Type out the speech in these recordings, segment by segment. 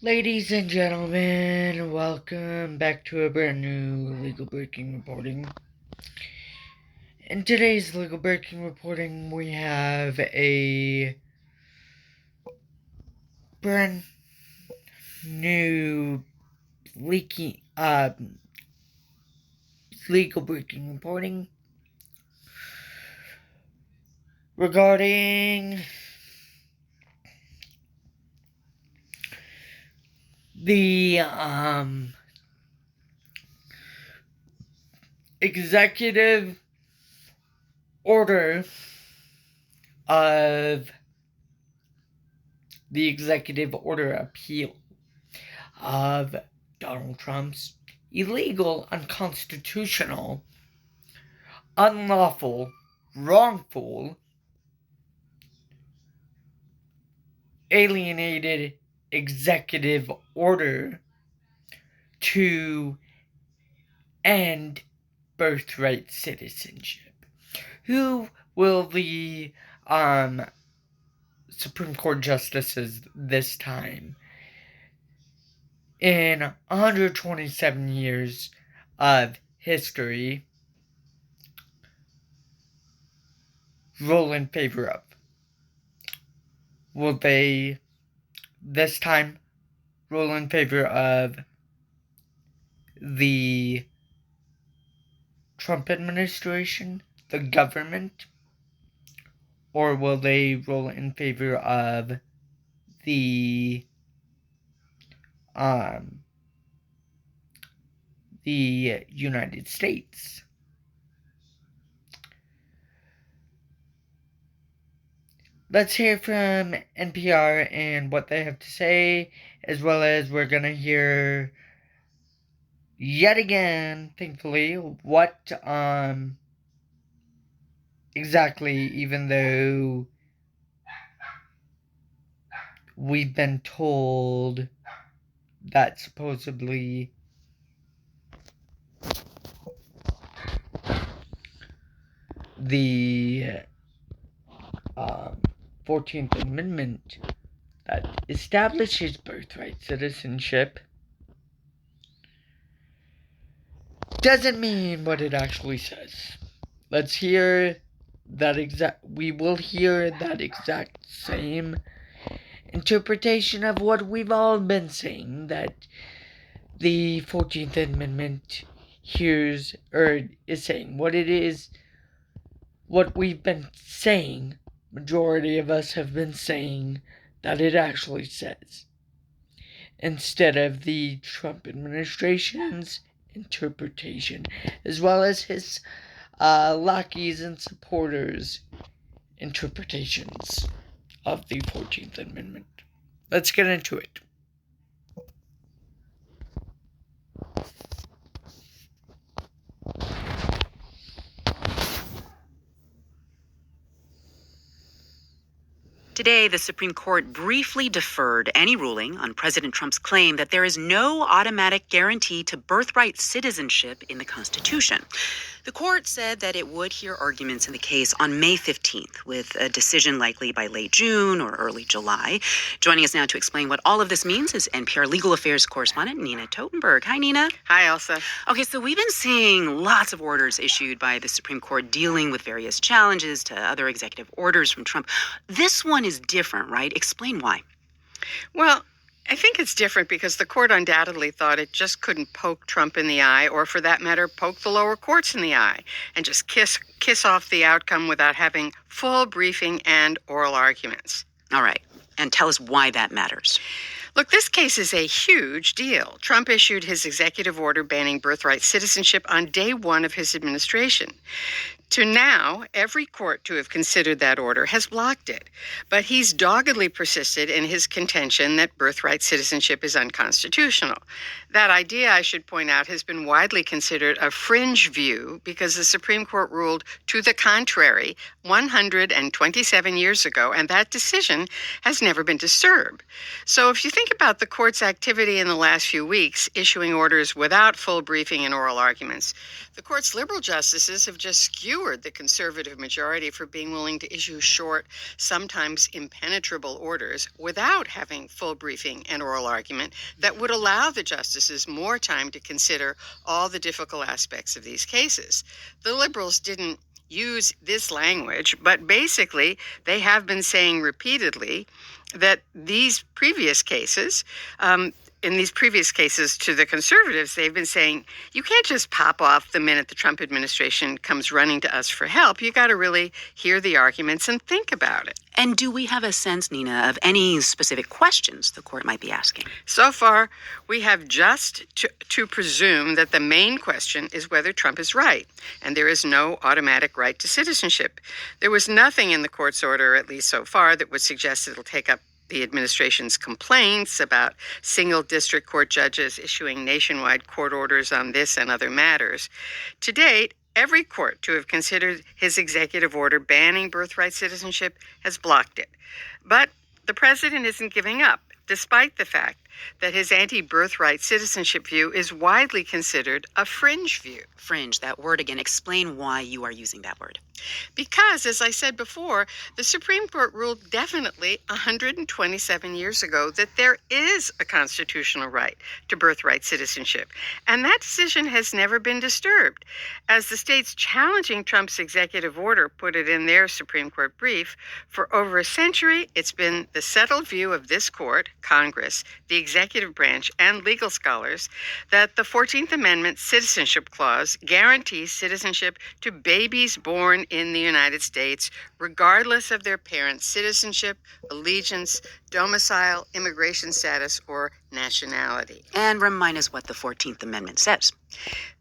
Ladies and gentlemen, welcome back to a brand new legal breaking reporting. In today's legal breaking reporting, we have a brand new legal breaking reporting regarding the executive order of the executive order appeal of Donald Trump's illegal, unconstitutional, unlawful, wrongful, alienated executive order to end birthright citizenship. Who will the Supreme Court justices this time, in 127 years of history, rule in favor of? Will they this time rule in favor of the Trump administration, the government, or will they rule in favor of the United States? Let's hear from NPR and what they have to say, as well as we're going to hear yet again, thankfully, what exactly, even though we've been told that supposedly the 14th Amendment that establishes birthright citizenship doesn't mean what it actually says. Let's hear we will hear that exact same interpretation of what we've all been saying, that the 14th Amendment is saying. What it is, what we've been saying, majority of us have been saying that it actually says, instead of the Trump administration's interpretation, as well as his lackeys and supporters' interpretations of the 14th Amendment. Let's get into it. Today, the Supreme Court briefly deferred any ruling on President Trump's claim that there is no automatic guarantee to birthright citizenship in the Constitution. The court said that it would hear arguments in the case on May 15th, with a decision likely by late June or early July. Joining us now to explain what all of this means is NPR legal affairs correspondent Nina Totenberg. Hi, Nina. Hi, Elsa. Okay, so we've been seeing lots of orders issued by the Supreme Court dealing with various challenges to other executive orders from Trump. This one is different, right? Explain why. Well, I think it's different because the court undoubtedly thought it just couldn't poke Trump in the eye, or for that matter, poke the lower courts in the eye, and just kiss off the outcome without having full briefing and oral arguments. All right. And tell us why that matters. Look, this case is a huge deal. Trump issued his executive order banning birthright citizenship on day one of his administration. To now, every court to have considered that order has blocked it. But he's doggedly persisted in his contention that birthright citizenship is unconstitutional. That idea, I should point out, has been widely considered a fringe view because the Supreme Court ruled to the contrary 127 years ago, and that decision has never been disturbed. So if you think about the court's activity in the last few weeks, issuing orders without full briefing and oral arguments, the court's liberal justices have just skewered endured the conservative majority for being willing to issue short, sometimes impenetrable orders without having full briefing and oral argument that would allow the justices more time to consider all the difficult aspects of these cases. The liberals didn't use this language, but basically they have been saying repeatedly that in these previous cases to the conservatives, they've been saying, you can't just pop off the minute the Trump administration comes running to us for help. You got to really hear the arguments and think about it. And do we have a sense, Nina, of any specific questions the court might be asking? So far, we have just to presume that the main question is whether Trump is right, and there is no automatic right to citizenship. There was nothing in the court's order, at least so far, that would suggest it'll take up the administration's complaints about single district court judges issuing nationwide court orders on this and other matters. To date, every court to have considered his executive order banning birthright citizenship has blocked it. But the president isn't giving up, despite the fact that his anti-birthright citizenship view is widely considered a fringe view. Fringe, that word again. Explain why you are using that word. Because, as I said before, the Supreme Court ruled definitely 127 years ago that there is a constitutional right to birthright citizenship. And that decision has never been disturbed. As the states challenging Trump's executive order put it in their Supreme Court brief, for over a century, it's been the settled view of this court, Congress, the executive branch, and legal scholars that the 14th Amendment Citizenship Clause guarantees citizenship to babies born in the United States, regardless of their parents' citizenship, allegiance, domicile, immigration status, or nationality. And remind us what the 14th Amendment says.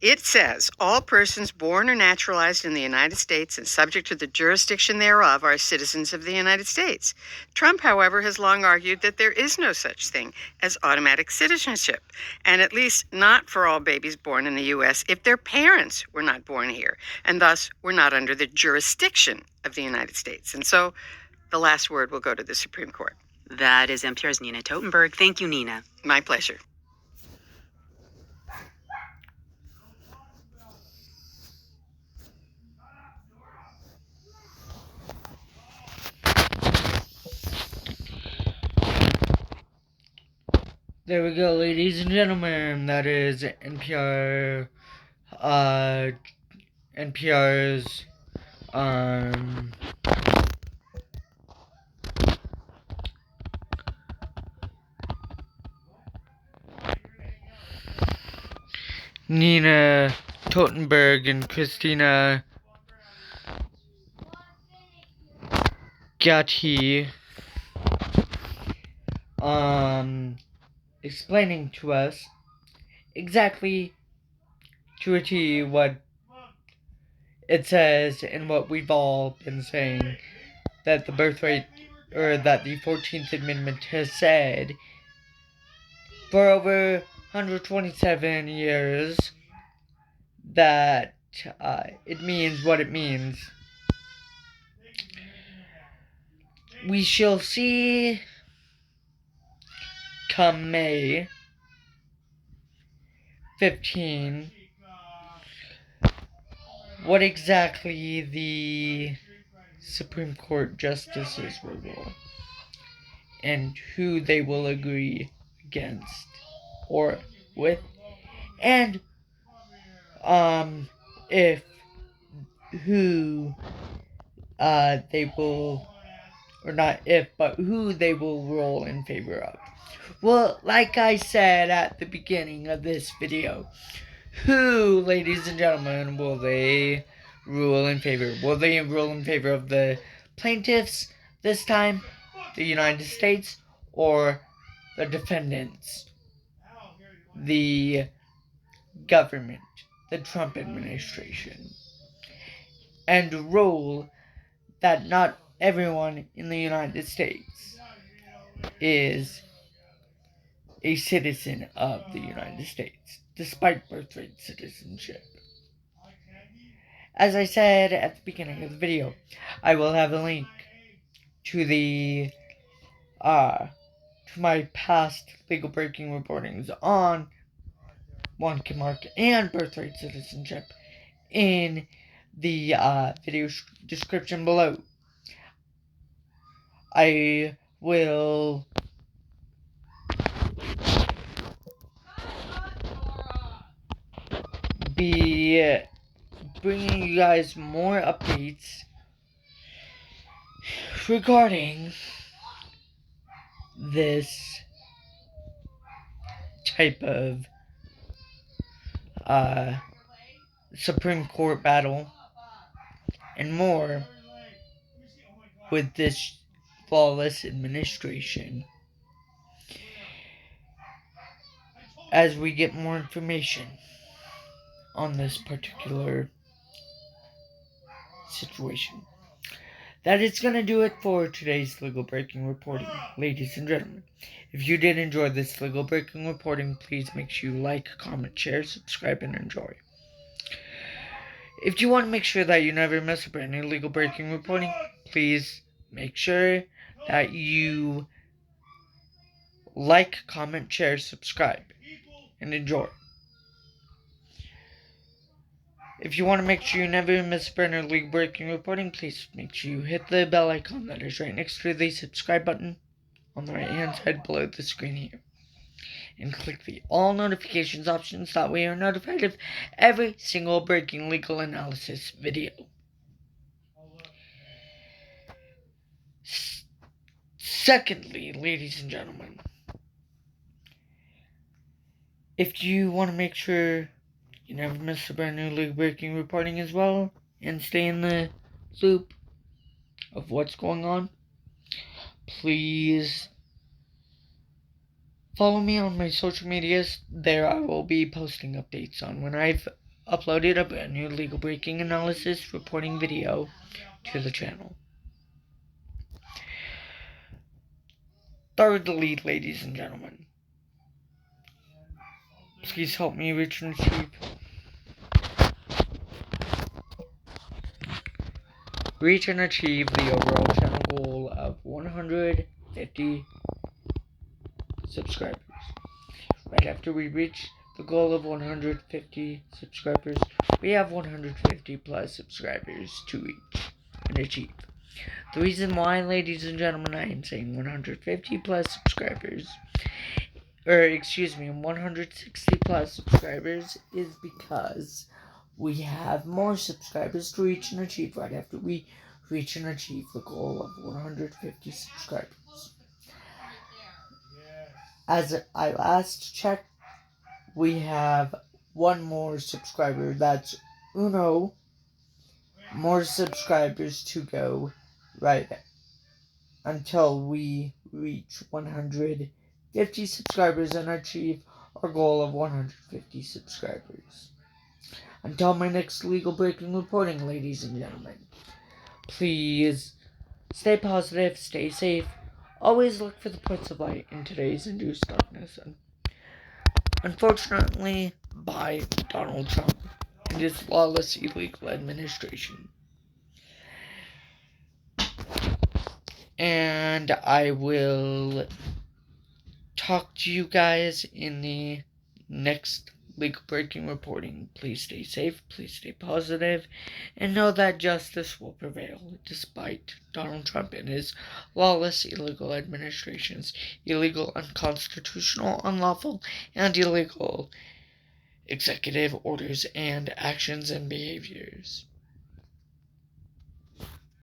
It says, all persons born or naturalized in the United States and subject to the jurisdiction thereof are citizens of the United States. Trump, however, has long argued that there is no such thing as automatic citizenship, and at least not for all babies born in the U.S. if their parents were not born here, and thus were not under the jurisdiction of the United States. And so the last word will go to the Supreme Court. That is NPR's Nina Totenberg. Thank you, Nina. My pleasure. There we go, ladies and gentlemen. That is NPR's Nina Totenberg and Christina Gatti explaining to us exactly to a T what it says and what we've all been saying, that the birthright, or that the 14th Amendment has said for over 127 years, that it means what it means. We shall see come May 15 what exactly the Supreme Court justices will rule and who they will agree against or with, and if who they will, or not if, but who they will rule in favor of. Well, like I said at the beginning of this video, who, ladies and gentlemen, will they rule in favor? Will they rule in favor of the plaintiffs this time, the United States, or the defendants, the government, the Trump administration, and rule that not everyone in the United States is a citizen of the United States, despite birthright citizenship. As I said at the beginning of the video, I will have a link to the to my past legal breaking reportings on Wonka Mark and birthright citizenship in the video description below. I will be bringing you guys more updates regarding this type of Supreme Court battle and more with this flawless administration as we get more information on this particular situation. That is going to do it for today's legal breaking reporting, ladies and gentlemen. If you did enjoy this legal breaking reporting, please make sure you like, comment, share, subscribe, and enjoy. If you want to make sure that you never miss a brand new legal breaking reporting, please make sure that you like, comment, share, subscribe, and enjoy. If you want to make sure you never miss a brand new legal breaking reporting, please make sure you hit the bell icon that is right next to the subscribe button on the right hand side below the screen here. And click the all notifications options, that way you're notified of every single breaking legal analysis video. Secondly, ladies and gentlemen, if you want to make sure you never miss a brand new legal breaking reporting as well, and stay in the loop of what's going on, please follow me on my social medias. There I will be posting updates on when I've uploaded a brand new legal breaking analysis reporting video to the channel. Thirdly, ladies and gentlemen, please help me reach and achieve the overall channel goal of 150 subscribers. Right after we reach the goal of 150 subscribers, we have 150 plus subscribers to reach and achieve. The reason why, ladies and gentlemen, I am saying 150 plus subscribers, 160 plus subscribers, is because we have more subscribers to reach and achieve right after we reach and achieve the goal of 150 subscribers. As I last checked, we have one more subscriber, that's uno more subscribers to go right until we reach 150 subscribers and achieve our goal of 150 subscribers. Until my next legal breaking reporting, ladies and gentlemen, please stay positive, stay safe, always look for the points of light in today's induced darkness. Unfortunately, by Donald Trump and his lawless illegal administration. And I will talk to you guys in the next legal breaking reporting. Please stay safe, please stay positive, and know that justice will prevail despite Donald Trump and his lawless illegal administration's illegal, unconstitutional, unlawful, and illegal executive orders and actions and behaviors.